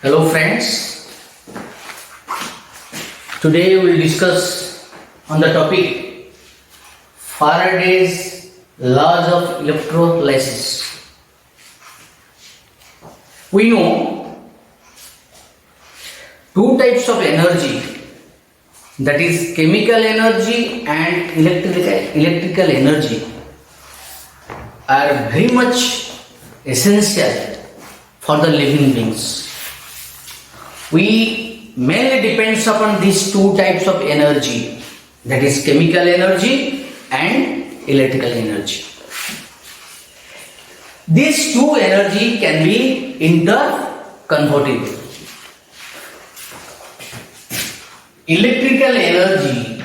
Hello friends, today we will discuss on the topic Faraday's laws of electrolysis. We know two types of energy, that is chemical energy and electrical energy, are very much essential for the living beings. We mainly depends upon these two types of energy, that is chemical energy and electrical energy. These two energy can be interconvertible. Electrical energy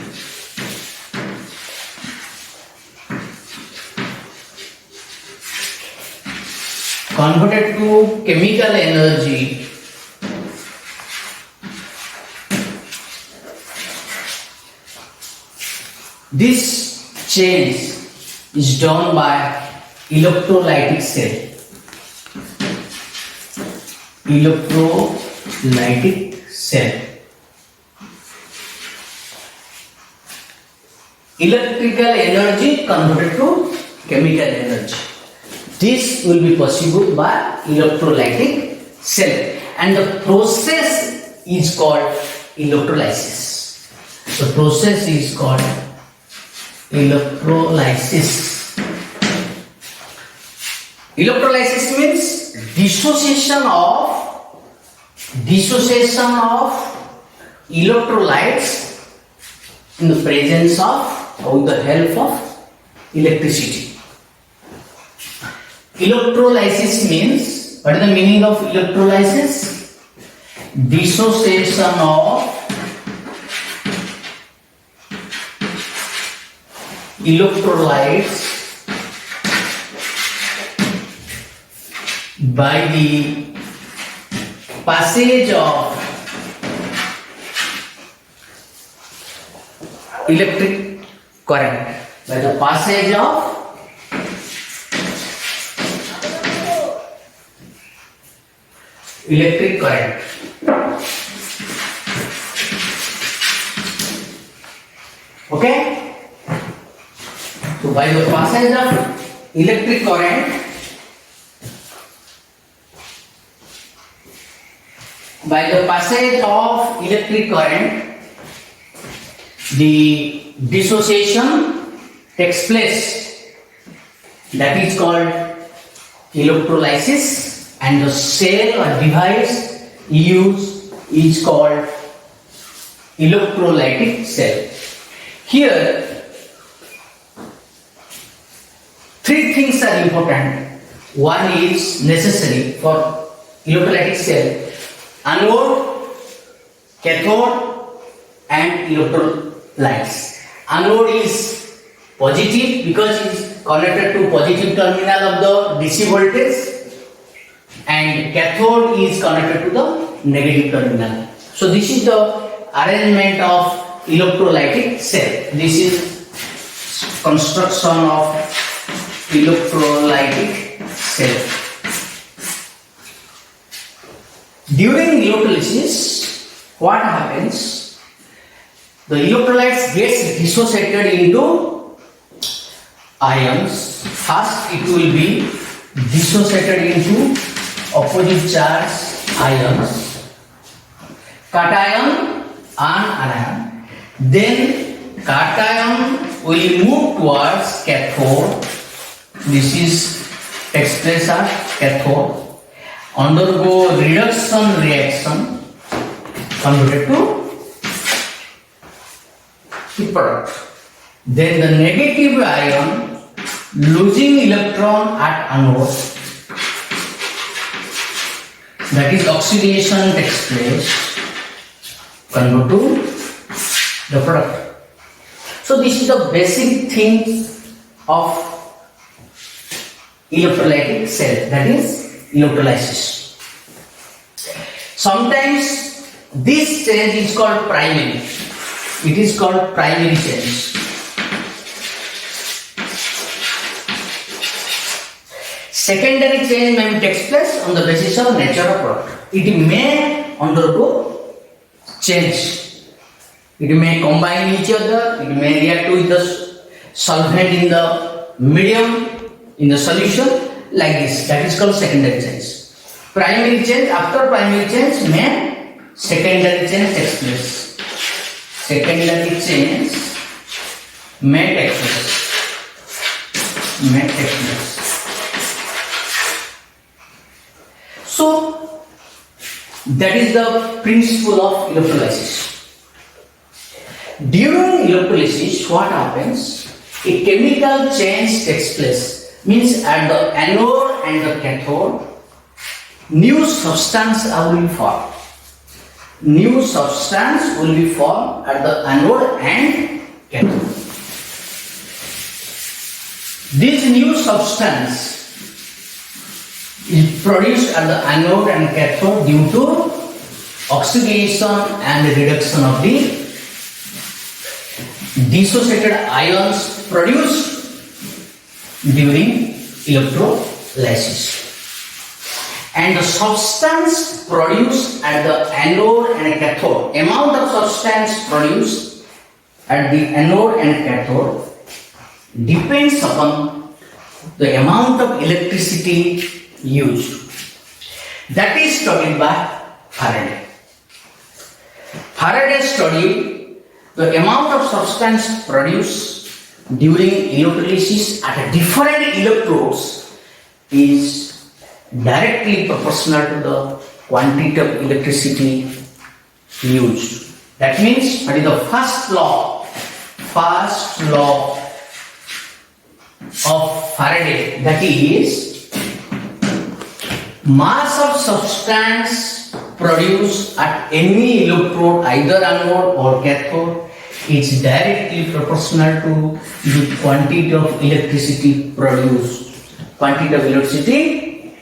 converted to chemical energy this change is done by electrolytic cell. Electrolytic cell. Electrical energy converted to chemical energy. This will be possible by electrolytic cell, and the process is called electrolysis. The process is called electrolysis. Electrolysis means dissociation of electrolytes in the presence of or with the help of electricity. Electrolysis means, what is the meaning of electrolysis? Dissociation of electrolytes by the passage of electric current. By the passage of electric current. Okay? So by the passage of electric current, the dissociation takes place. That is called electrolysis, and the cell or device used is called electrolytic cell. Here three things are important. One is necessary for electrolytic cell: anode, cathode, and electrolytes. Anode is positive because it is connected to positive terminal of the DC voltage, and cathode is connected to the negative terminal. So this is the arrangement of electrolytic cell. This is construction of electrolytic cell. During electrolysis, what happens? The electrolytes gets dissociated into ions. First, it will be dissociated into opposite charge ions, cation and anion. Then cation will move towards cathode. This is takes place at cathode, undergo reduction reaction, converted to the product. Then the negative ion losing electron at anode, that is oxidation takes place, convert to the product. So this is the basic thing of electrolytic cell, that is electrolysis. Sometimes this change is called primary. It is called primary change. Secondary change may take place on the basis of nature of product. It may undergo change. It may combine each other, it may react with the solvent in the medium, in the solution, like this. That is called secondary change. Primary change, after primary change, may secondary change takes place. Secondary change may take place. May take place. So, that is the principle of electrolysis. During electrolysis, what happens? A chemical change takes place. Means at the anode and the cathode, new substance will be formed. New substance will be formed at the anode and cathode. This new substance is produced at the anode and cathode due to oxidation and reduction of the dissociated ions produced during electrolysis. And the substance produced at the anode and cathode, amount of substance produced at the anode and cathode depends upon the amount of electricity used. That is studied by Faraday. Faraday studied the amount of substance produced during electrolysis at different electrodes is directly proportional to the quantity of electricity used. That means, what is the first law? First law of Faraday, that is, mass of substance produced at any electrode, either anode or cathode, is directly proportional to the quantity of electricity produced, quantity of electricity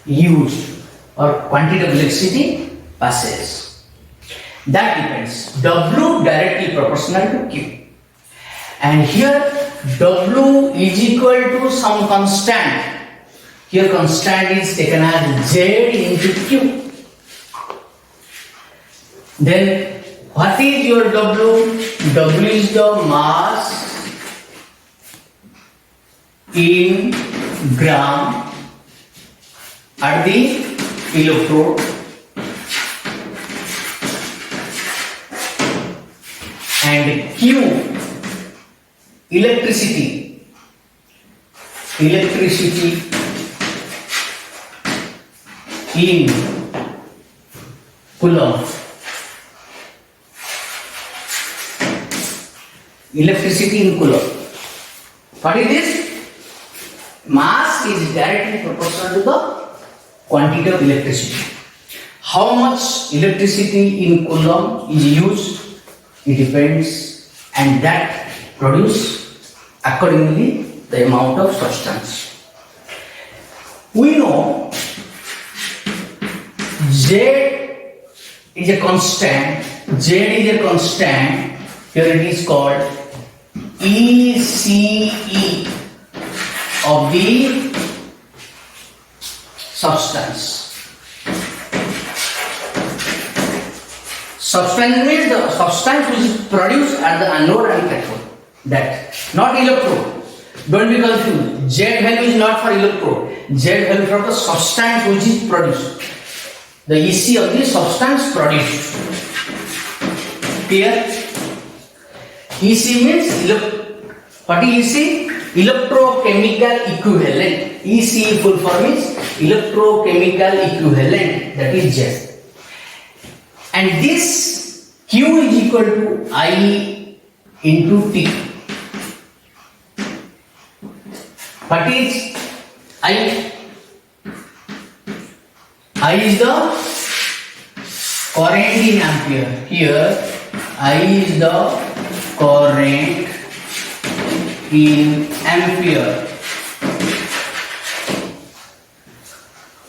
used, or quantity of electricity passes. That depends. W directly proportional to Q. And here W is equal to some constant. Here constant is taken as Z into Q. Then what is your W? W is the mass in gram at the electrode, and Q, electricity in Coulomb. Electricity in Coulomb. What is this? Mass is directly proportional to the quantity of electricity. How much electricity in Coulomb is used? It depends, and that produce accordingly the amount of substance. We know Z is a constant. Z is a constant. Here it is called ECE of the substance. Substance means the substance which is produced at the anode and cathode. That, not electrode. Don't be confused. Z value is not for electrode. Z value for the substance which is produced. The EC of the substance produced. Clear? EC means what is EC? Electrochemical equivalent. EC full form is electrochemical equivalent. That is Z. And this Q is equal to I into T. What is I? I is the current in ampere. Here I is the current in ampere.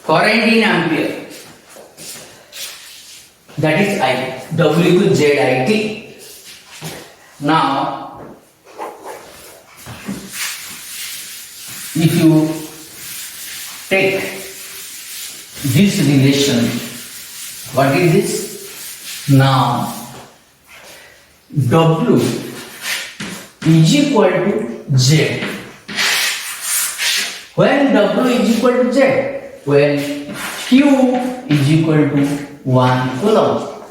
Current in ampere. That is I. W to Z I T. Now, if you take this relation What is this? Now W is equal to Z. When W is equal to Z? When Q is equal to 1 coulomb.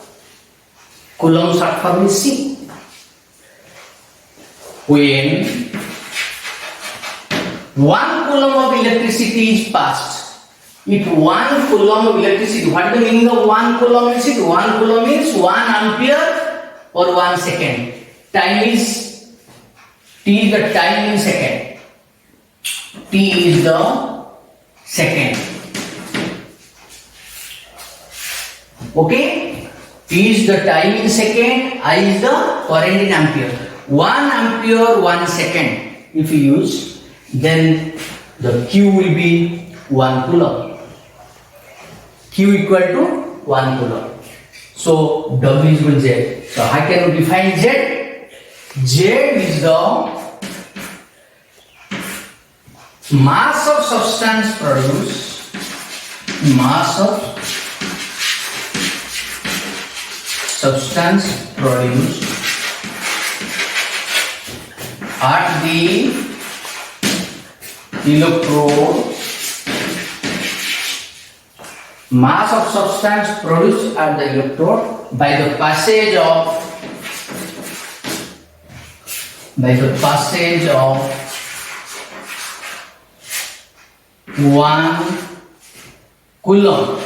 Coulomb short form is C. When 1 coulomb of electricity is passed, if 1 coulomb of electricity, what is the meaning of 1 coulomb electricity? 1 coulomb means 1 ampere or 1 second. Time is T is the time in second. T is the second. Okay? T is the time in second, I is the current in ampere. 1 ampere 1 second if you use, then the Q will be 1 coulomb. Q equal to 1 coulomb. So W is equal to Z. So how can we define Z? Z is the mass of substance produced, mass of substance produced at the electrode, mass of substance produced at the electrode by the passage of one coulomb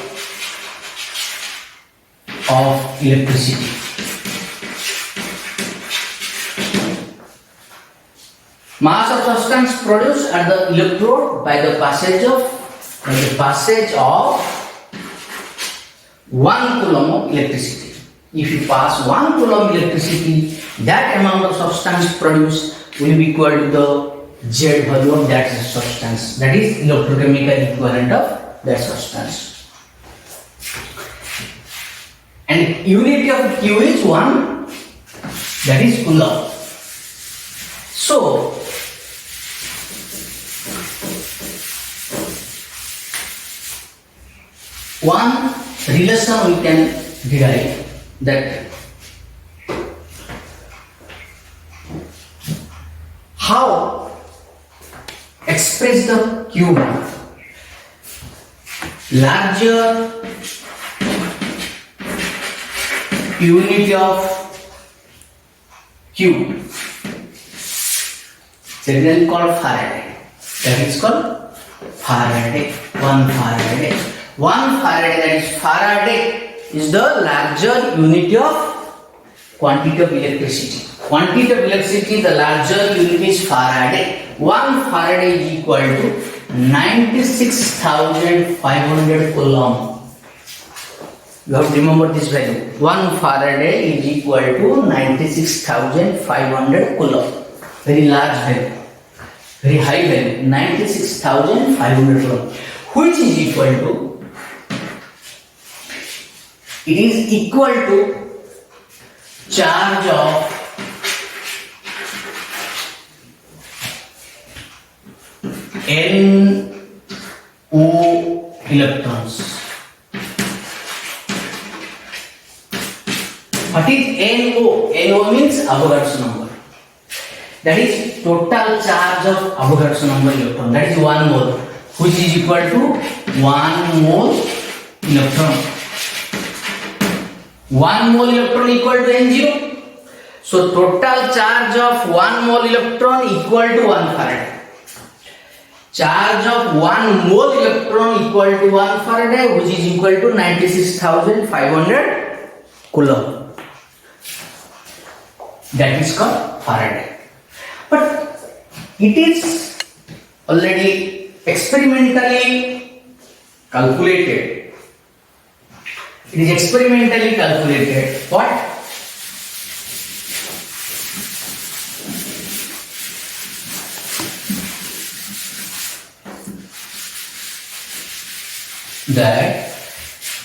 of electricity. Mass of substance produced at the electrode by the passage of 1 coulomb of electricity. If you pass 1 coulomb electricity, that amount of substance produced will be equal to the Z value of that substance. That is electrochemical equivalent of that substance. And unit of Q is 1, that is coulomb. So one relation we can derive, that how express the Q value. Larger unit of Q, generally called Faraday. That is called Faraday. 1 Faraday. 1 Faraday, that is Faraday, is the larger unit of quantity of electricity. Quantity of electricity, the larger unit is Faraday. 1 Faraday is equal to 96,500 coulomb. You have to remember this value. 1 Faraday is equal to 96,500 coulomb. Very large value. Very high value. 96,500 coulomb. Which is equal to, it is equal to charge of NO electrons. What is NO? NO means Avogadro's number. That is total charge of Avogadro's number electron. That is 1 mole, which is equal to 1 mole electron. 1 mole electron equal to N0. So total charge of 1 mole electron equal to 1 Faraday. Charge of 1 mole electron equal to 1 Faraday, which is equal to 96,500 coulomb. That is called Faraday. But it is already experimentally calculated. It is experimentally calculated. What? That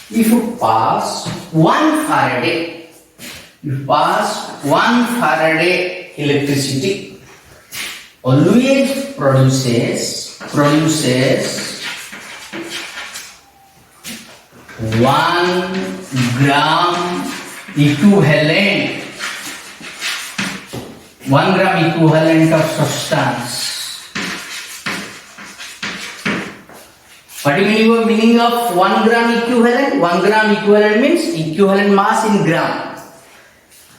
if you pass 1 Faraday, electricity, always produces 1 1 gram equivalent, 1 gram equivalent of substance. What do you meaning of 1 gram equivalent? 1 gram equivalent means equivalent mass in gram.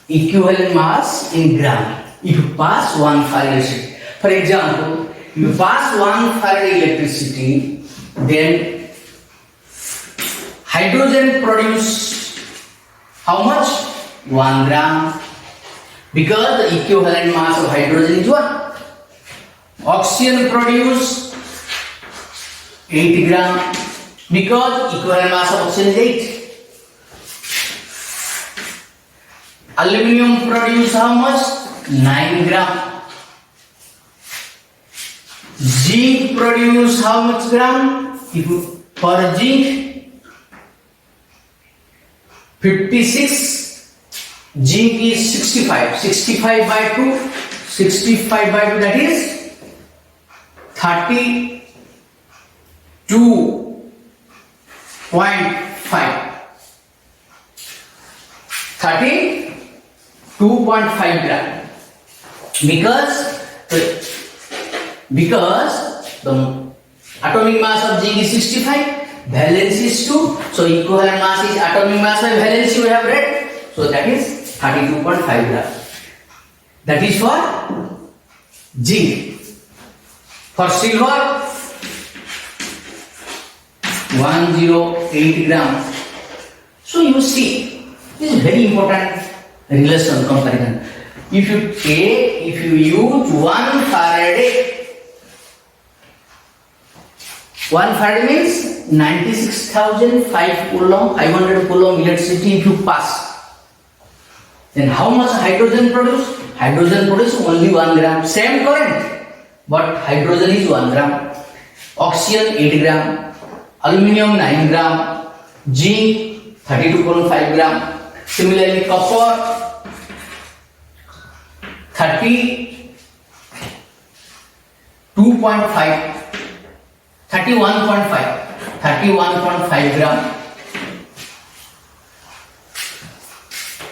Equivalent mass in gram. If you pass 1 Faraday electricity, for example, if you pass 1 Faraday electricity, then hydrogen produce how much? 1 gram, because the equivalent mass of hydrogen is 1. Oxygen produce 8 gram, because equivalent mass of oxygen is 8. Aluminium produce how much? 9 gram. Zinc produce how much gram? For zinc, 56. Zinc is 65. 65 by 2. 65 by 2, that is 32.5. 32.5 gram. Because the atomic mass of zinc is 65, valence is 2, so equivalent mass is atomic mass by valence we have read, so that is 32.5 gram. That is for zinc. For silver, 108 gram. So you see, this is very important relation comparison. If you use 1 Faraday, 1 Faraday means 96,005 coulomb, 500 coulomb electricity if you pass. Then how much hydrogen produce? Hydrogen produce only 1 gram. Same current, but hydrogen is 1 gram. Oxygen 8 gram. Aluminium 9 gram. Zinc 32.5 gram. Similarly, copper 31.5 gram.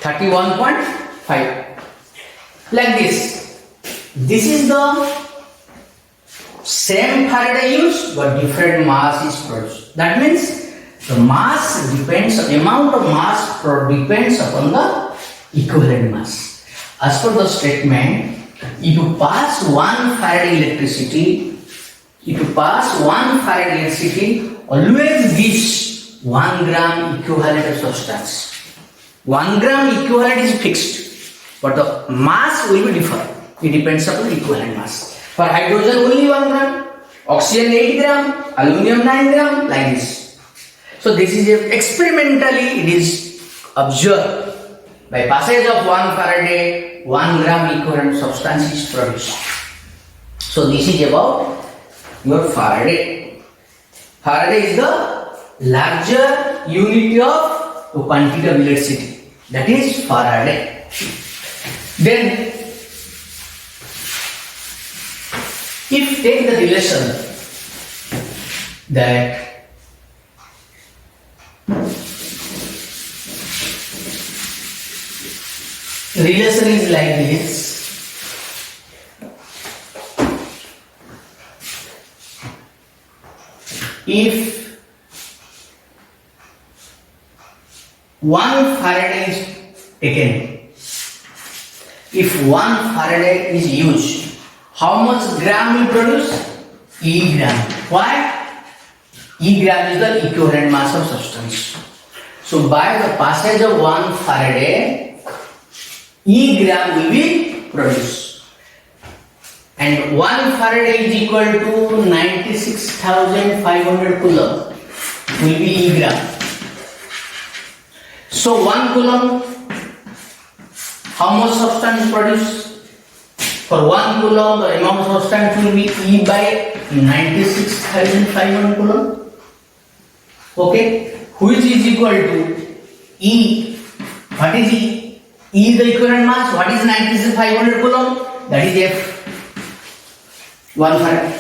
31.5. Like this. This is the same Faraday used, but different mass is produced. That means the mass depends, amount of mass depends upon the equivalent mass. As per the statement, if you pass 1 Faraday electricity, always gives 1 gram equivalent of substance. 1 gram equivalent is fixed, but the mass will be different. It depends upon the equivalent mass. For hydrogen only 1 gram, oxygen 8 gram, aluminum 9 gram, like this. So this is experimentally it is observed. By passage of 1 Faraday, 1 gram equivalent substance is produced. So this is about your Faraday. Faraday is the larger unit of quantity of electricity. That is Faraday. Then, if take the relation that relation is like this. If 1 Faraday is taken, if 1 Faraday is used, how much gram will produce? E gram. Why? E gram is the equivalent mass of substance. So by the passage of 1 Faraday, E gram will be produced. And 1 Faraday is equal to 96,500 coulomb will be E gram. So 1 coulomb, how much substance produced? For 1 coulomb, the amount of substance will be E by 96,500 coulomb. Okay, which is equal to E. What is E? E is the equivalent mass. What is 96,500 coulomb? That is F. 1 Faraday.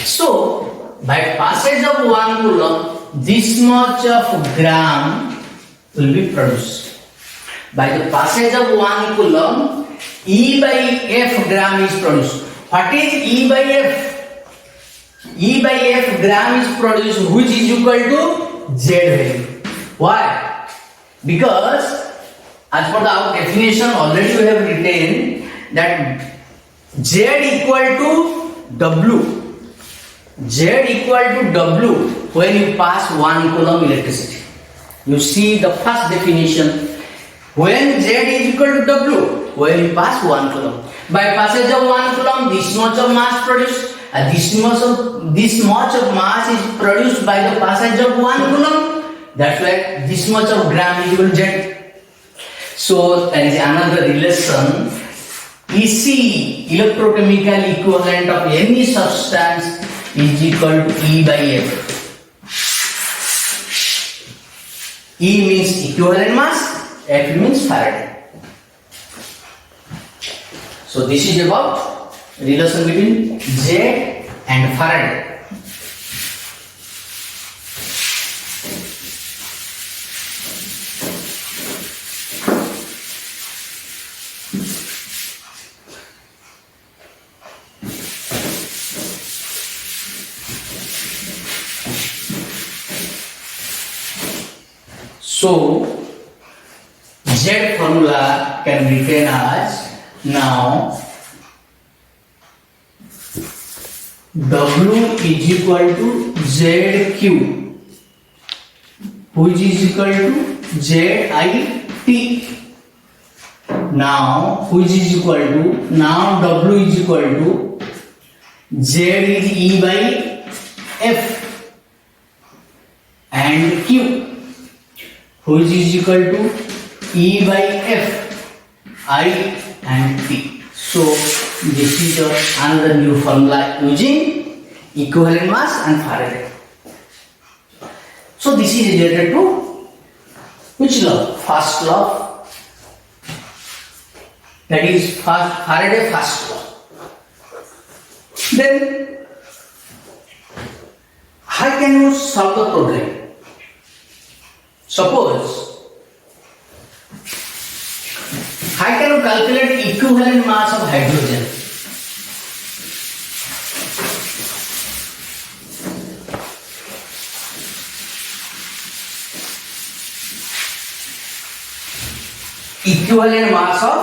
So, by passage of 1 coulomb, this much of gram will be produced. By the passage of 1 coulomb, E by F gram is produced. What is E by F? E by F gram is produced, which is equal to Z value. Why? Because as per our definition already we have written that Z equal to W. Z equal to W when you pass 1 coulomb electricity. You see the first definition. When Z is equal to W, when you pass 1 coulomb. By passage of 1 coulomb, this much of mass produced. This much of mass is produced by the passage of 1 coulomb. That's why this much of gram is equal to Z. So there is another relation. EC, electrochemical equivalent of any substance, is equal to E by F. E means equivalent mass, F means Faraday. So this is about relation between Z and Faraday. So Z formula can be written as now W is equal to ZQ, which is equal to ZIT. Now which is equal to, now W is equal to Z is E by F and Q, which is equal to E by F, I and T. So this is another new formula using equivalent mass and Faraday. So this is related to which law? First law. That is Faraday first law. Then how can you solve the problem? Suppose how can you calculate equivalent mass of hydrogen? Equivalent mass of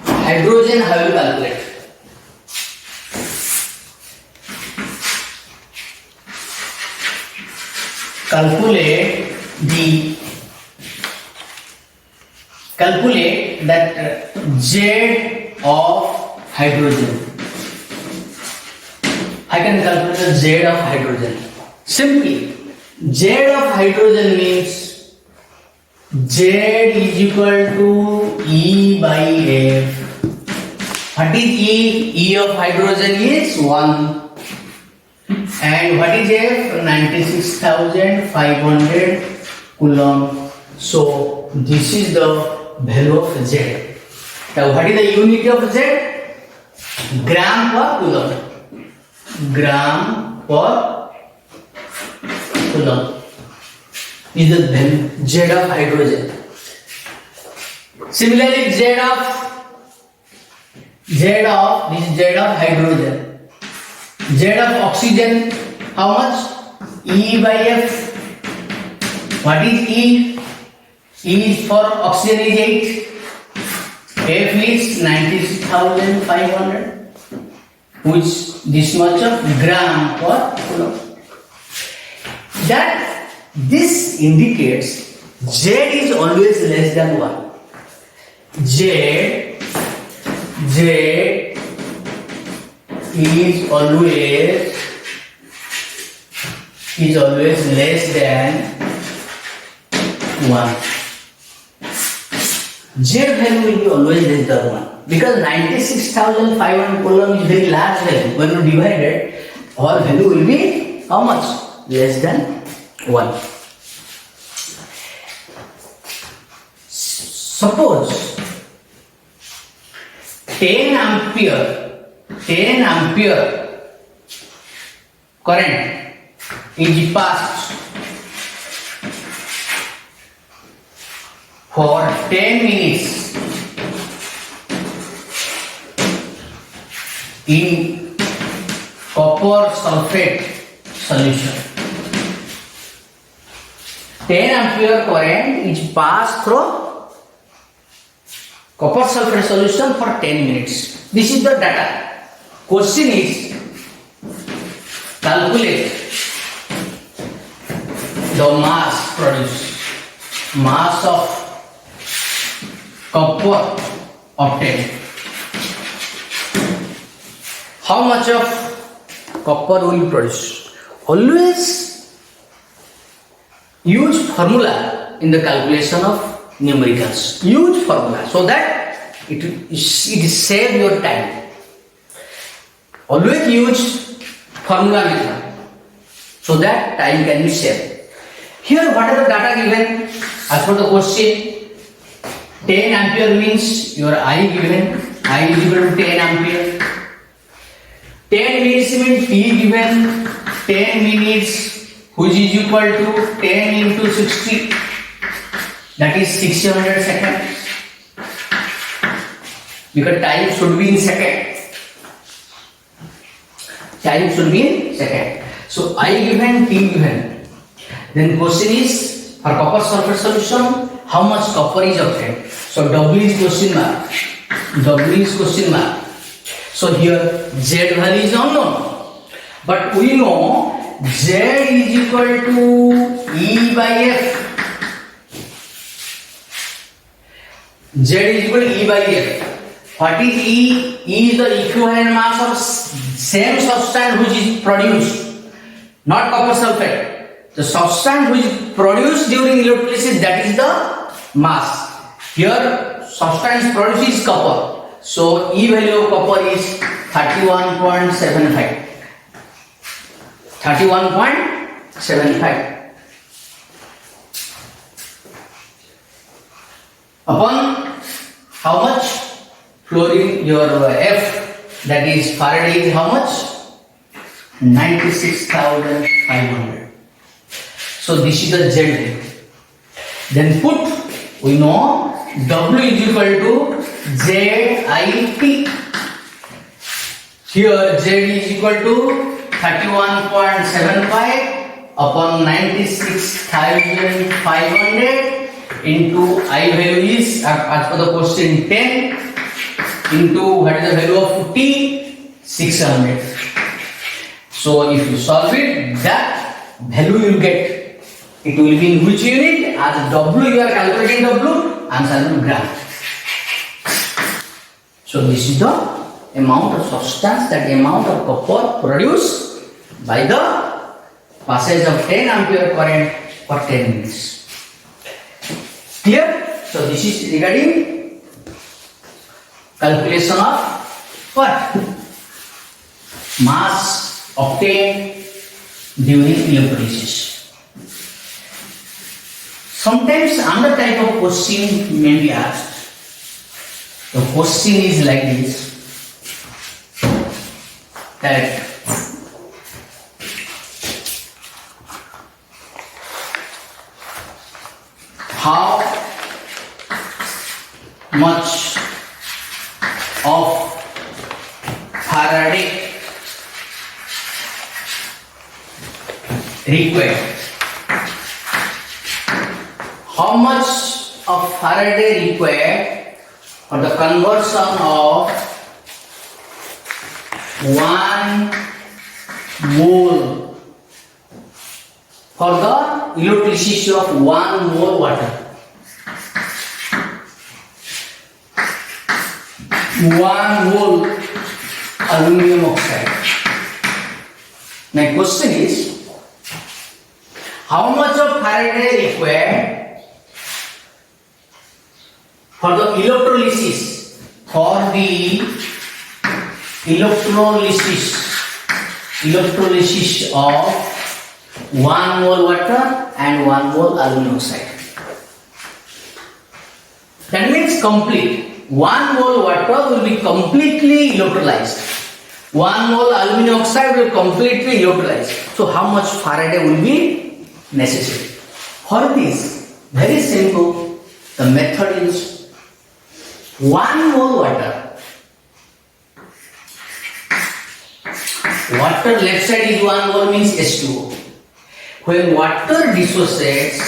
hydrogen, how you calculate? Calculate that Z of hydrogen. I can calculate the Z of hydrogen. Simply, Z of hydrogen means Z is equal to E by F. What is E? E of hydrogen is 1. And what is F? 96,500 coulomb. So this is the value of Z. Now what is the unit of Z? Gram per coulomb. Gram per coulomb is the value Z of hydrogen. Similarly, this is Z of hydrogen. Z of oxygen, how much? E by F. What is E? E is for oxygen is 8. F is 96,500, which this much of gram per coulomb. That this indicates Z is always less than 1. Z is always less than 1. Z value will be always less than 1 because 96,500 coulomb is very large value. When you divide it, our value will be how much? Less than 1. Suppose 10 ampere current is passed for 10 minutes in copper sulfate solution. 10 ampere current is passed through copper sulfate solution for 10 minutes. This is the data. Question is calculate the mass produced, mass of copper obtained. How much of copper will be produced? Always use formula in the calculation of numericals. Use formula so that it save your time. Always use formula method so that time can be saved. Here what are the data given? As per the question, 10 ampere means your I given, I is equal to 10 ampere. 10 minutes means T given, 10 minutes which is equal to 10 into 60, that is 600 seconds, because time should be in second. Time should be in second. So I given, T given. Then question is for copper sulfate solution, how much copper is obtained? So W is question mark. W is question mark. So here Z value is unknown. But we know Z is equal to E by F. Z is equal to E by F. What is E? E is the equivalent mass of same substance which is produced, not copper sulfate. The substance which is produced during electrolysis, that is the mass. Here substance produced is copper. So E value of copper is 31.75. 31.75. Upon how much? Fluorine, your F, that is Faraday, is how much? 96,500. So this is the Z value. Then put, we know W is equal to ZIT. Here Z is equal to 31.75 upon 96,500 into I value is, as per the question, 10 into what is the value of 50? 600. So if you solve it, that value you will get. It will be in which unit? As W you are calculating W, answer will be gram. So this is the amount of substance, that amount of copper produced by the passage of 10 ampere current for 10 minutes. Clear? So this is regarding calculation of what? Mass obtained during electrolysis. Sometimes another type of question may be asked. The question is like this, that how much of Faraday required? How much of Faraday required for the conversion of 1 mole, for the electrolysis of 1 mole water? 1 mole aluminum oxide. My question is, how much of Faraday required for the electrolysis, electrolysis of 1 mole water and 1 mole aluminum oxide? That means complete. 1 mole water will be completely electrolyzed. 1 mole aluminum oxide will completely electrolyzed. So how much Faraday will be necessary? For this, very simple. The method is 1 mole water. Water left side is 1 mole means H2O. When water dissociates,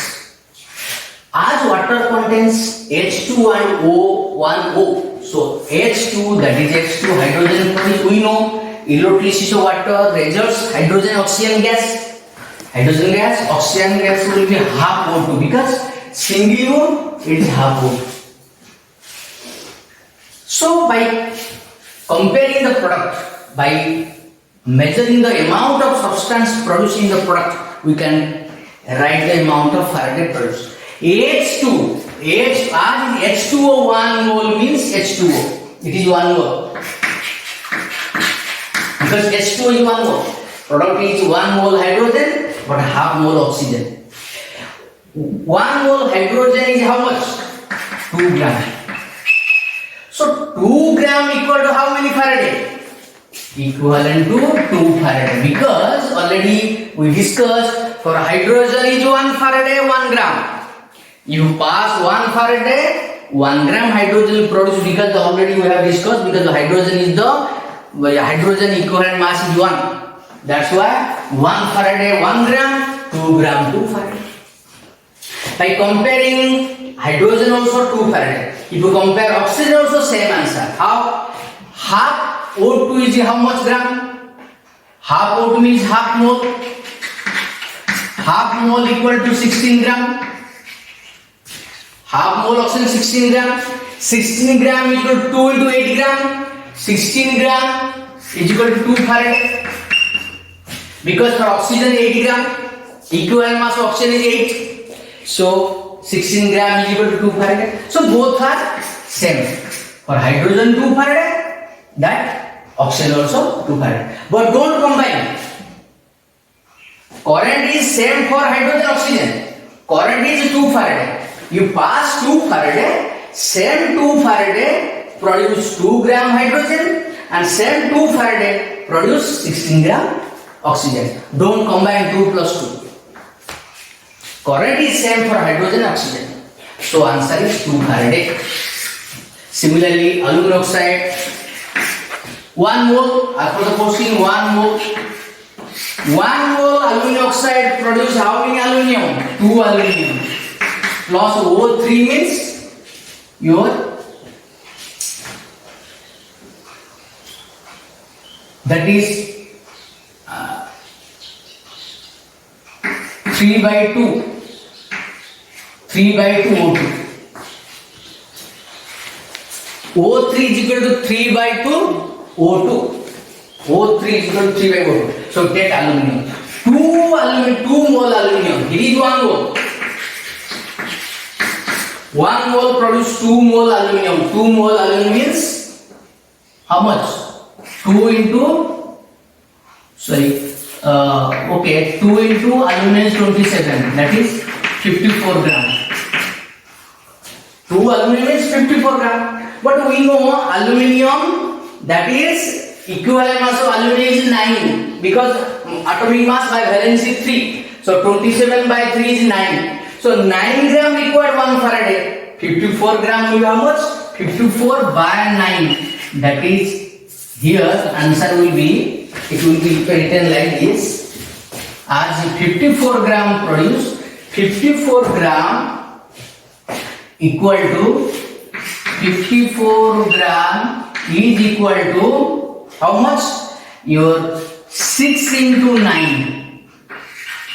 as water contains H2 and O, 1O. So H2, that is H2 hydrogen produced. We know electrolysis of water results hydrogen oxygen gas. Hydrogen gas, oxygen gas will be half O2 because single O it is half O2. So by comparing the product, by measuring the amount of substance produced in the product, we can write the amount of Faraday produced. H2, as H2O 1 mole means H2O. It is 1 mole. Because H2O is 1 mole. Product is 1 mole hydrogen but half mole oxygen. 1 mole hydrogen is how much? 2 gram. So 2 gram equal to how many Faraday? Equivalent to 2 Faraday, because already we discussed for hydrogen is 1 Faraday 1 gram. You pass 1 Faraday, 1 gram hydrogen produced, because already we have discussed, because the hydrogen is the hydrogen equivalent mass is 1. That's why 1 Faraday 1 gram, 2 gram 2 Faraday. By comparing hydrogen also 2 Faraday. If you compare oxygen also same answer. How? Half O2 is how much gram? Half O2 means half mole. Half mole equal to 16 gram. Half mole oxygen 16 gram. 16 gram equal to 2 into 8 gram. 16 gram is equal to 2 Faraday. Because for oxygen 8 gram, equivalent mass of oxygen is 8. So 16 gram is equal to 2 Faraday. So both are same. For hydrogen 2 Faraday, that oxygen also 2 Faraday. But don't combine. Current is same for hydrogen oxygen. Current is 2 Faraday. You pass 2 Faraday, same 2 Faraday produce 2 gram hydrogen and same 2 Faraday produce 16 gram oxygen. Don't combine 2 plus 2. Current is same for hydrogen and oxygen. So answer is 2 Faraday. Similarly, aluminum oxide 1 mole, as for the question 1 mole. 1 mole aluminum oxide produce how many aluminum? 2 aluminum. Plus O3 means your that is 3 by 2. 3 by 2 O2. O3 is equal to 3 by 2 O2. O3 is equal to 3 by O2. So take aluminum. 2 mole aluminum. It is 1 mole. 1 mole produce 2 mole aluminum. 2 mole aluminum means how much? 2 into 2 into aluminum is 27. That is 54 gram. 2 aluminum is 54 gram. But we know aluminum, that is equivalent mass of aluminum is 9, because atomic mass by valence is 3. So 27 by 3 is 9. So 9 gram required 1 Faraday. 54 gram will be how much? 54 by 9. That is, here answer will be, it will be written like this. As 54 gram produced, 54 gram equal to 54 gram is equal to how much? Your 6 into 9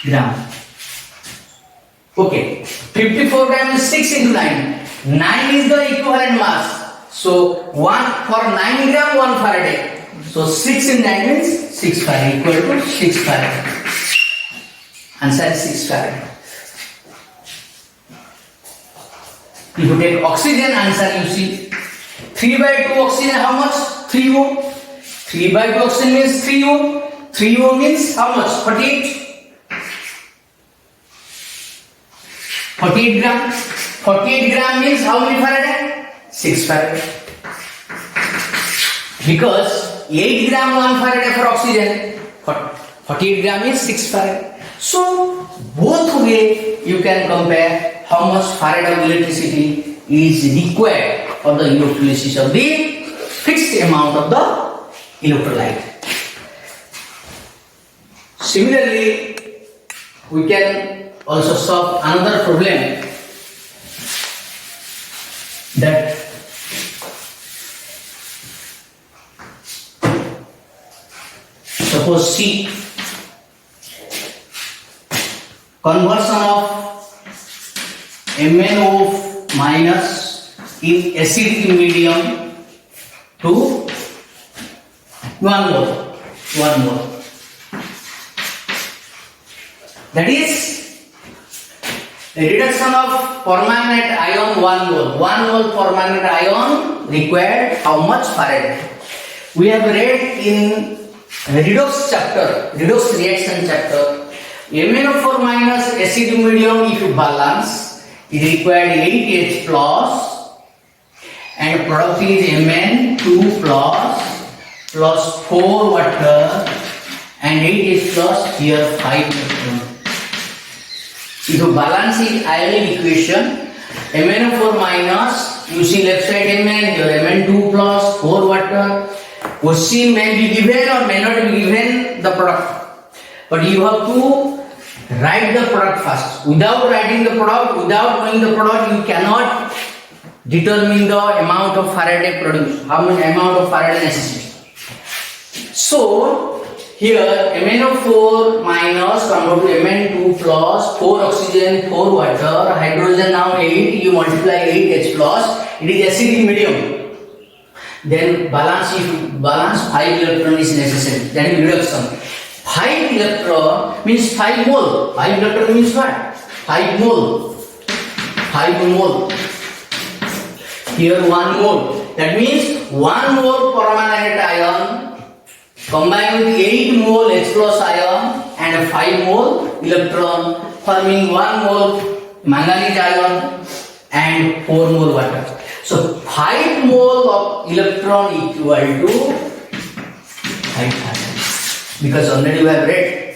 gram. Okay, 54 gram is 6 into 9. 9 is the equivalent mass. So 1 for 9 gram 1 Faraday. So 6 in 9 means 6 Faraday equal to 6 Faraday. Answer is 6 Faraday. If you take oxygen, answer you see 3 by 2 oxygen how much? 3O. 3 by 2 oxygen means 3O. 3O means how much? 48. 48 gram. 48 gram means how many Faraday? 6 Faraday. Because 8 gram 1 Faraday for oxygen. 48 gram is 6 Faraday. So both way you can compare how much Faraday of electricity is required for the electrolysis of the fixed amount of the electrolyte. Similarly, we can also solve another problem, that suppose C, conversion of MnO minus in acidic medium to 1 mole. That is the reduction of permanent ion 1 mole. 1 mole permanent ion required how much Faraday? We have read in redox reaction chapter, MnO4 minus acid medium, if you balance, it required 8H plus and product is Mn2 plus 4 water and 8H plus, here 5 electron. If you balance it ionic equation, MnO4 minus, you see left side Mn, your Mn2 plus 4 water. Question may be given or may not be given the product, but you have to write the product first. Without writing the product, without knowing the product, you cannot determine the amount of Faraday produced, how much amount of Faraday necessary. So here MnO4 minus convert to Mn2 plus 4 oxygen, 4 water, hydrogen now 8, you multiply 8H plus, it is acidic medium. Then balance, if you balance 5 electron is necessary, that is reduction. 5 electron means 5 mole. 5 electron means what? 5 mole. 5 mole. Here 1 mole. That means 1 mole permanent ion combined with 8 mole H plus ion and 5 mole electron forming 1 mole manganese ion and 4 mole water. So 5 mole of electron equal to 5 Faraday. Because already we have read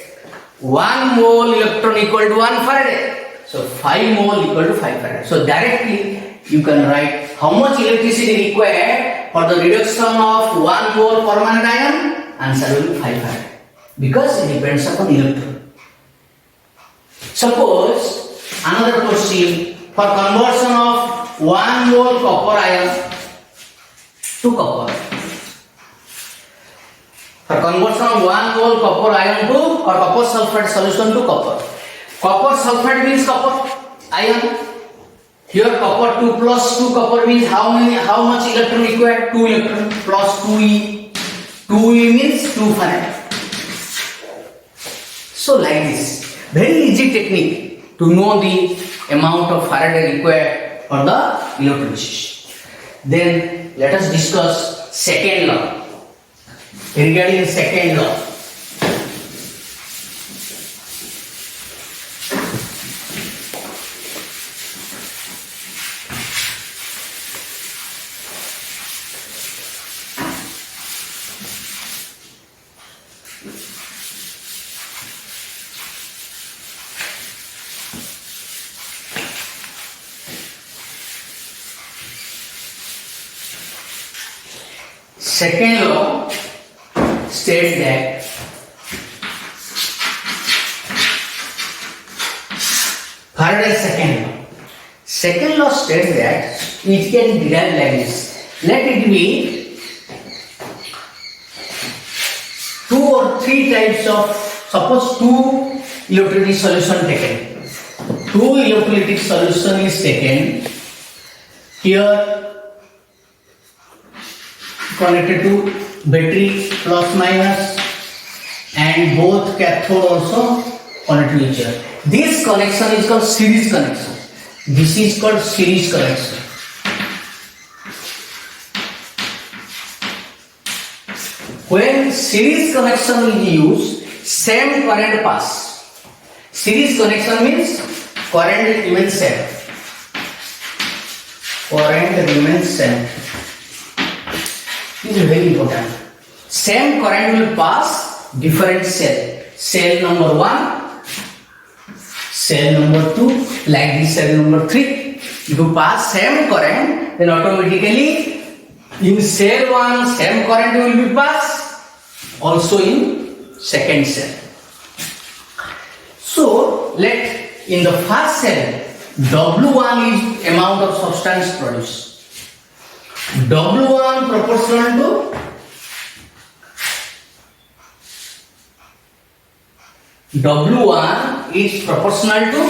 1 mole electron equal to 1 Faraday. So 5 mole equal to 5 Faraday. So directly you can write how much electricity required for the reduction of 1 mole permanent ion. Answer will be 5 Faraday. Because it depends upon electron. Suppose another question, for conversion of 1 mole copper ion to copper. For conversion of 1 mole copper ion to or copper sulfate solution to copper. Copper sulfate means copper ion. Here copper 2 plus 2 copper means how much electron required? 2 electron plus 2E. 2E means 2 Faraday. So like this, very easy technique to know the amount of Faraday required for the electrolysis. Then let us discuss second law. Regarding second law, second law states that Faraday's second law. Second law states that it can derive like this. Let it be 2 or 3 types of, suppose 2 electrolytic solution taken. 2 electrolytic solution is taken. Here connected to battery plus minus and both cathode also connected to each other. This connection is called series connection. This is called series connection. When series connection is used, same current pass. Series connection means current remains same. Current remains same. This is very important. Same current will pass different cell. Cell number 1, cell number 2, like this cell number 3. If you pass same current, then automatically in cell 1 same current will be passed, also in second cell. So let in the first cell W1 is amount of substance produced. W1 proportional to W1 is proportional to,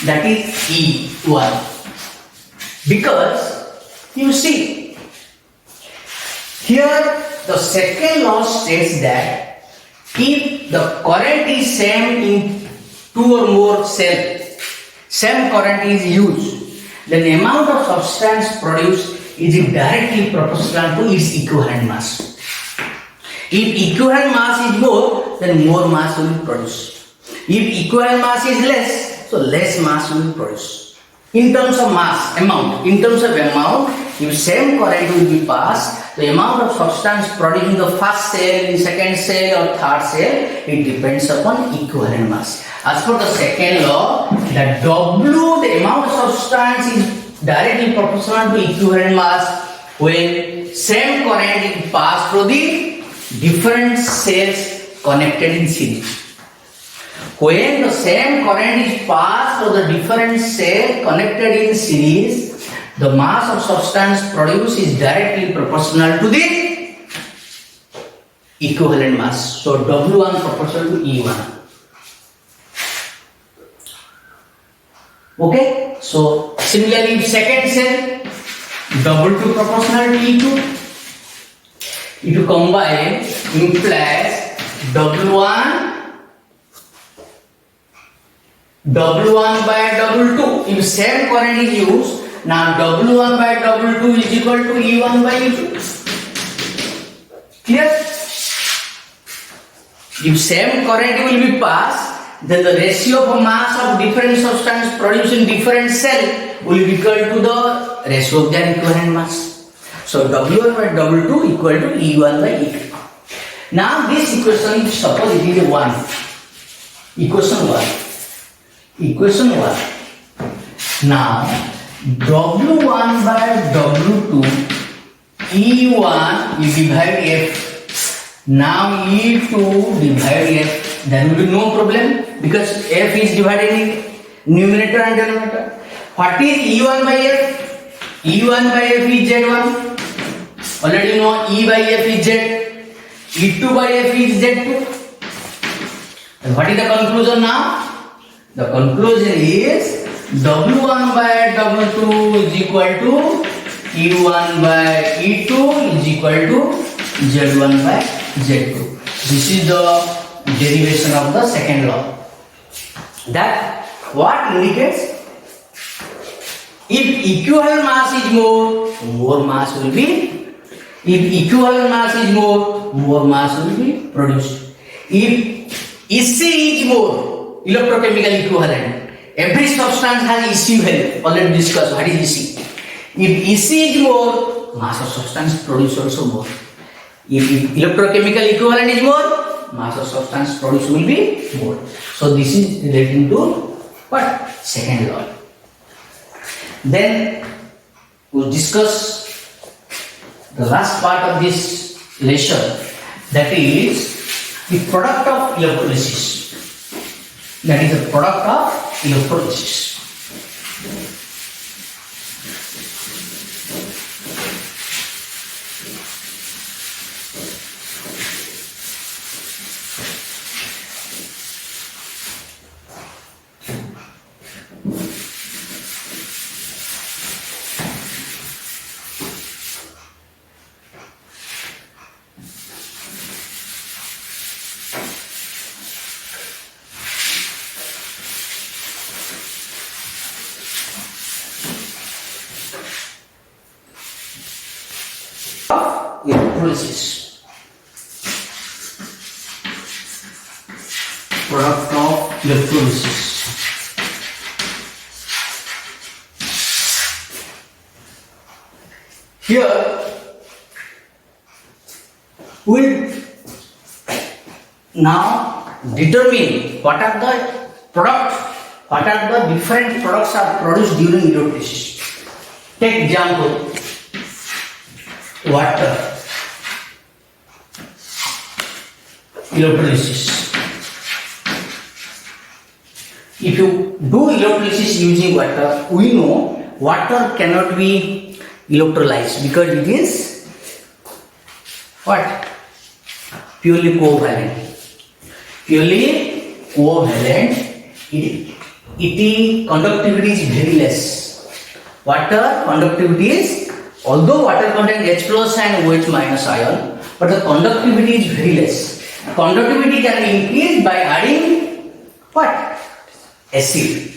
that is E1, because you see here the second law states that if the current is same in two or more cells, same current is used, then the amount of substance produced is directly proportional to its equivalent mass. If equivalent mass is more, then more mass will be produced. If equivalent mass is less, so less mass will be produced. In terms of mass, amount, if same current will be passed, the amount of substance produced in the first cell, in second cell or third cell, it depends upon equivalent mass. As for the second law, that W, the amount of substance is directly proportional to equivalent mass when same current is passed through the different cells connected in series. When the same current is passed through the different cells connected in series, the mass of substance produced is directly proportional to the equivalent mass. So W1 proportional to E1. Okay, so similarly in second cell, W2 proportional to E2. If you combine, implies W1 by W2. If same current is used, now W1 by W2 is equal to E1 by E2. Clear? If same current will be passed, then the ratio of mass of different substance produced in different cell will be equal to the ratio of their equivalent mass. So W1 by W2 equal to E1 by E2. Now this equation, suppose it is a 1. Equation 1. Now W1 by W2 E1 you divide F. Now E2 divide F. There will be no problem because F is divided in numerator and denominator. What is E1 by F? E1 by F is Z1. Already know E by F is Z. E2 by F is Z2. And what is the conclusion now? The conclusion is W1 by W2 is equal to E1 by E2 is equal to Z1 by Z2. This is the derivation of the second law. That what indicates? If equivalent mass is more mass will be. If equivalent mass is more mass will be produced. If EC is more, electrochemical equivalent, every substance has EC value. Already discussed what is EC. If EC is more, mass of substance produced also more. If electrochemical equivalent is more, mass of substance produced will be more. So this is relating to what? Second law. Then we will discuss the last part of this lesson, that is the product of electrolysis. That is the product of electrolysis. Electrolysis. Product of electrolysis. Here we will now determine what are the product What are the different products are produced during electrolysis? Take example, water, electrolysis. If you do electrolysis using water, we know water cannot be electrolyzed because it is what? Purely covalent. Purely covalent. Its conductivity is very less. Water conductivity is, although water contains H plus and OH minus ion, but the conductivity is very less. Conductivity can be increased by adding what? Acid.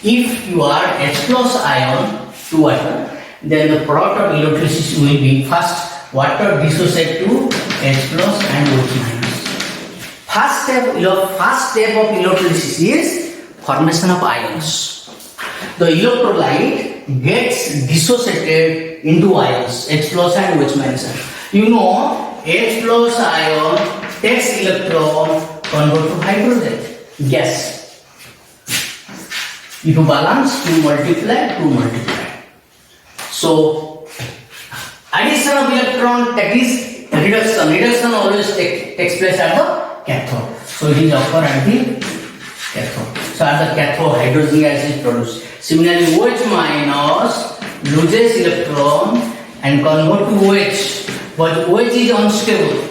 If you add H plus ion to water, then the product of electrolysis will be first water dissociate to H plus and OH minus. First step of electrolysis is formation of ions. The electrolyte gets dissociated into ions H plus and OH minus. You know H plus ion takes electron convert to hydrogen gas. If you balance, 2 multiply. So addition of electron, that is reduction. Reduction always takes place at the cathode. So it is occur at the cathode. So at the cathode, hydrogen gas is produced. Similarly, OH minus loses electron and convert to OH. But OH is unstable.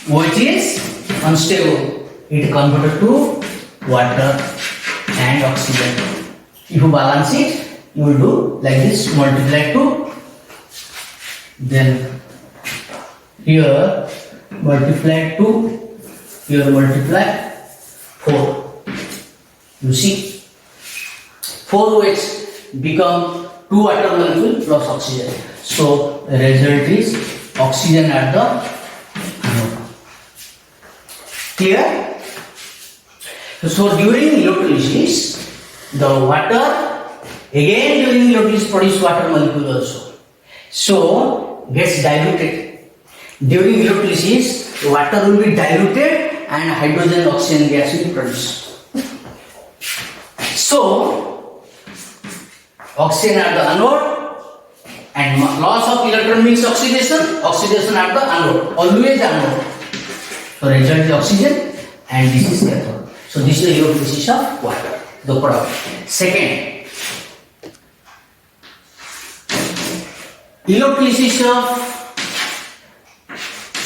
OH is unstable. It converted to water and oxygen. If you balance it, you will do like this, multiply 2. Then here multiply 2, here multiply 4. You see, 4 OH become 2 water molecule plus oxygen. So the result is oxygen at the anode. Clear? So during electrolysis, the water again during electrolysis produce water molecule also. So gets diluted. During electrolysis, water will be diluted and hydrogen oxygen gas will be produced. So oxygen at the anode and loss of electron means oxidation. Oxidation at the anode, always anode. So result is oxygen and this is cathode. So this is the electrolysis of water, the product. Second, electrolysis of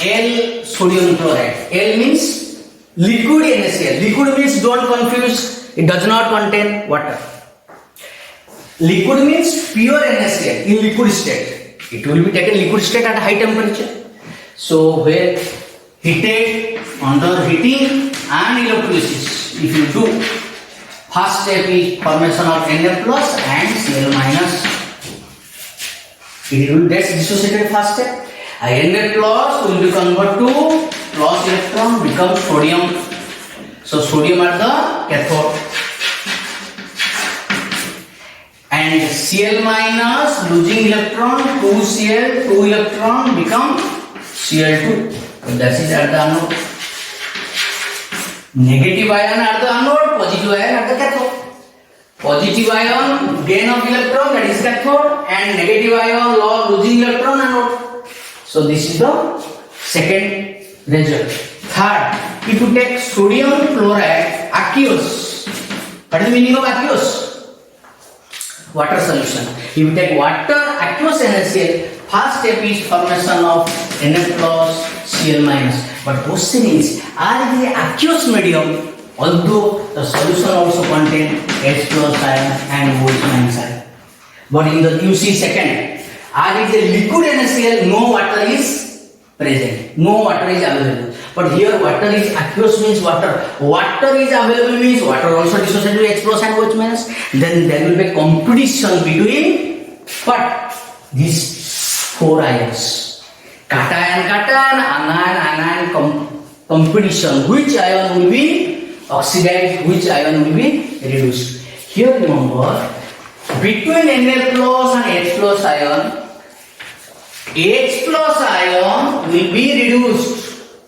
L sodium chloride. L means liquid NaCl. Liquid means, don't confuse, it does not contain water. Liquid means pure NaCl in liquid state. It will be taken liquid state at high temperature. So where heated, under heating and electrolysis, if you do, first step is formation of Na plus and Cl minus. It will get dissociated first step. Na plus will be converted to plus electron, becomes sodium. So sodium at the cathode. And Cl minus losing electron, 2Cl, 2 electron become Cl2. So that is at the anode. Negative ion at the anode, positive ion at the cathode. Positive ion gain of electron, that is cathode, and negative ion losing electron anode. So this is the second result. Third, if you take sodium chloride aqueous, what is the meaning of aqueous? Water solution. If you take water aqueous NaCl, first step is formation of Na plus Cl minus. But question is, are the aqueous medium, although the solution also contain H plus ion and OH minus ion. But in the UC second, are the liquid NaCl, no water is present, no water is available. But here water is aqueous means water. Water is available means water also dissociated to H plus and OH minus. Then there will be a competition between what? These 4 ions. Cation, anion, competition. Which ion will be oxidized, which ion will be reduced. Here remember, between Na plus and H plus ion, H plus ion will be reduced.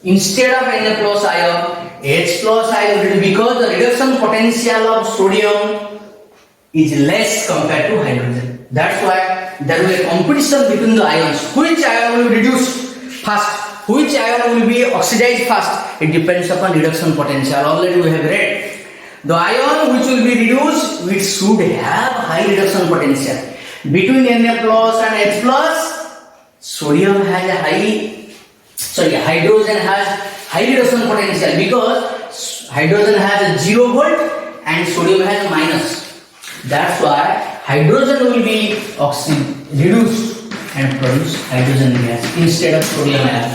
Instead of Na plus ion, H plus ion because the reduction potential of sodium is less compared to hydrogen. That's why there will be a competition between the ions. Which ion will reduce fast? Which ion will be oxidized fast? It depends upon reduction potential. Already we have read. The ion which will be reduced, which should have high reduction potential. Between Na plus and H plus, sodium has a hydrogen has high reduction potential because hydrogen has a 0 volt and sodium has a minus. That's why hydrogen will be reduced and produce hydrogen gas instead of sodium ion.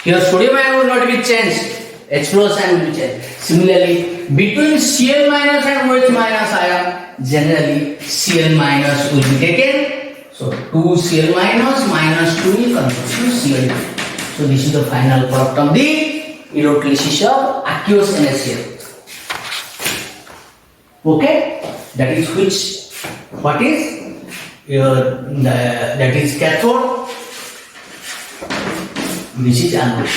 Here sodium ion will not be changed. H plus ion will be changed. Similarly, between Cl minus and OH minus ion, generally Cl minus will be taken. So 2 Cl minus minus 2 will convert to Cl2. So this is the final product of the electrolysis of aqueous NaCl. Okay, that is what is that is cathode. This is anode.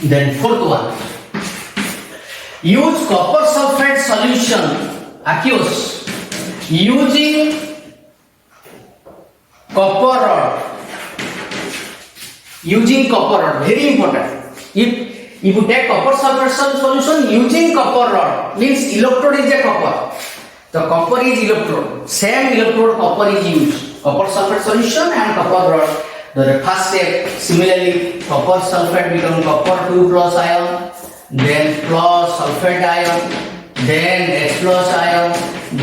Then fourth one, use copper sulfate solution aqueous using copper rod. Using copper rod, very important. If you take copper sulfate solution using copper rod, means electrode is a copper. The copper is electrode. Same electrode copper is used. Copper sulfate solution and copper rod. The first step, similarly, copper sulfate become copper 2 plus ion, then plus sulfate ion, then H plus ion,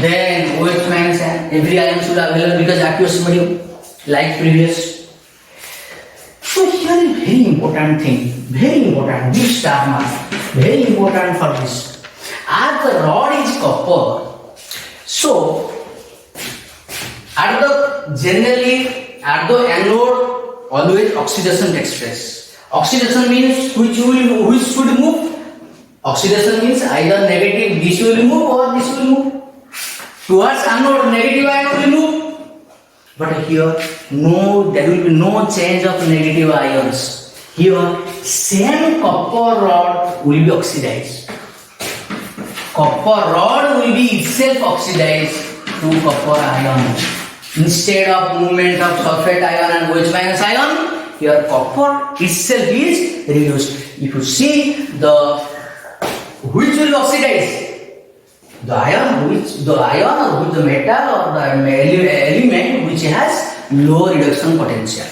then OH minus ion. Every ion should be available because aqueous medium, like previous. So here is very important thing, very important. This star mark, very important for this. As the rod is copper, so at the anode always oxidation takes place. Oxidation means which should move. Oxidation means either negative this will move or this will move. Towards anode negative ion will move. But here there will be no change of negative ions. Here same copper rod will be oxidized. Copper rod will be itself oxidized to copper ion. Instead of movement of sulfate ion and OH minus ion, here copper itself is reduced. If you see which will oxidize, the ion or with the metal or the element which has low reduction potential.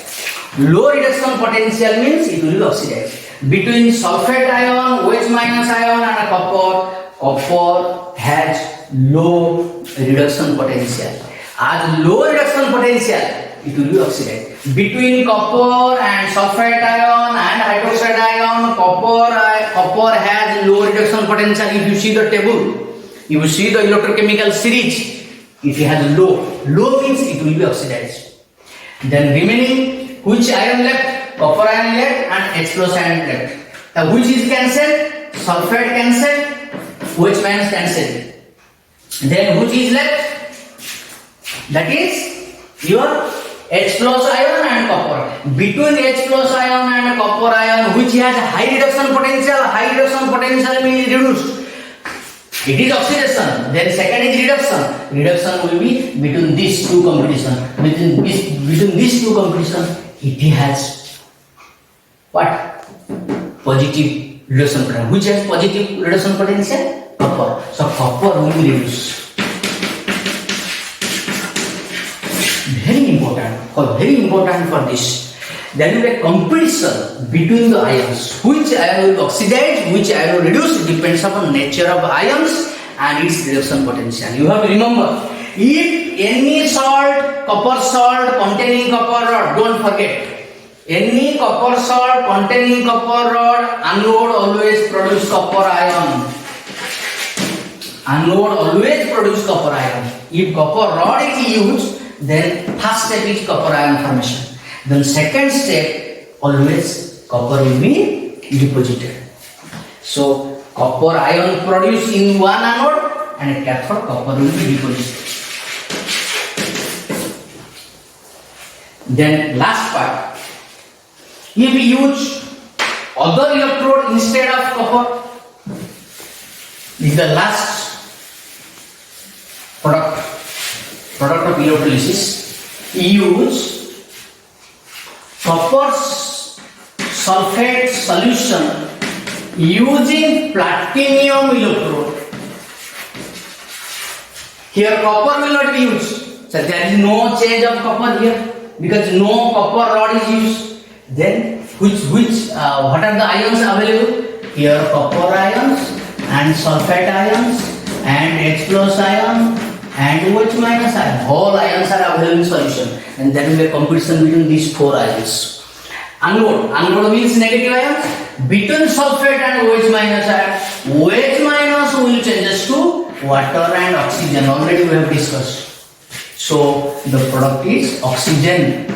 Low reduction potential means it will be oxidized. Between sulfate ion, OH minus ion and copper has low reduction potential. As low reduction potential, it will be oxidized. Between copper and sulfate ion and hydroxide ion, copper has low reduction potential. If you see the table, if you see the electrochemical series, it has low. Low means it will be oxidized. Then remaining, which ion left? Copper ion left and H plus ion left. Now which is cancelled? Sulfate cancelled, OH minus cancelled. Then which is left? That is your H plus ion and copper. Between H plus ion and copper ion, which has high reduction potential means reduced. It is oxidation. Then second is reduction. Reduction will be between these two competition. Between these two competition, it has what? Positive reduction potential. Which has positive reduction potential? Copper. So copper will be reduced. Very important for this. There will be a competition between the ions. Which ion will oxidize, which ion will reduce, depends upon nature of ions and its reduction potential. You have to remember, if any salt, copper salt containing copper rod, don't forget, any copper salt containing copper rod, anode always produce copper ion. Anode always produce copper ion. If copper rod is used, then first step is copper ion formation. Then second step, always copper will be deposited. So copper ion produced in one anode and a cathode copper will be deposited. Then last part, if we use other electrode instead of copper. This is the last product of electrolysis. Use copper sulfate solution using platinum electrode. Here copper will not be used. So there is no change of copper here because no copper rod is used. Then what are the ions available? Here copper ions and sulfate ions and H plus ion and OH minus ion. All ions are available in solution, and there will be a competition between these four ions. Anode means negative ions. Between sulfate and OH minus ion, OH minus will changes to water and oxygen. Already we have discussed. So the product is oxygen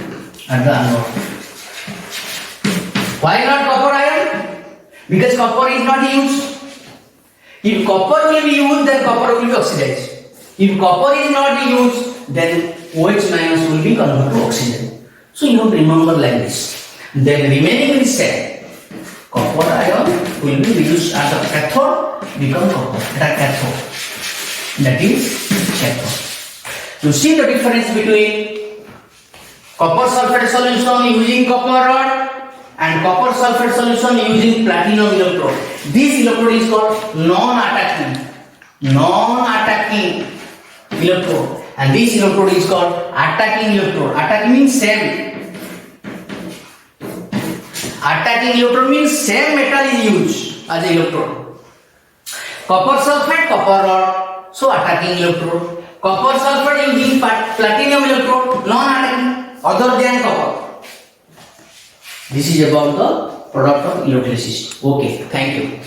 at the anode. Why not copper ion? Because copper is not used. If copper will be used, then copper will be oxidized. If copper is not used, then OH minus will be converted to oxygen. So you have to remember like this. Then remaining is said, copper ion will be used as a cathode, become copper, that cathode. That is cathode. You see the difference between copper sulfate solution using copper rod and copper sulfate solution using platinum electrode. This electrode is called non-attacking electrode, and this electrode is called attacking electrode. Attacking means same. Attacking electrode means same metal is used as electrode. Copper sulfate, copper rod, so attacking electrode. Copper sulfate using platinum electrode, non-attacking, other than copper. This is about the product of electrolysis. Okay, thank you.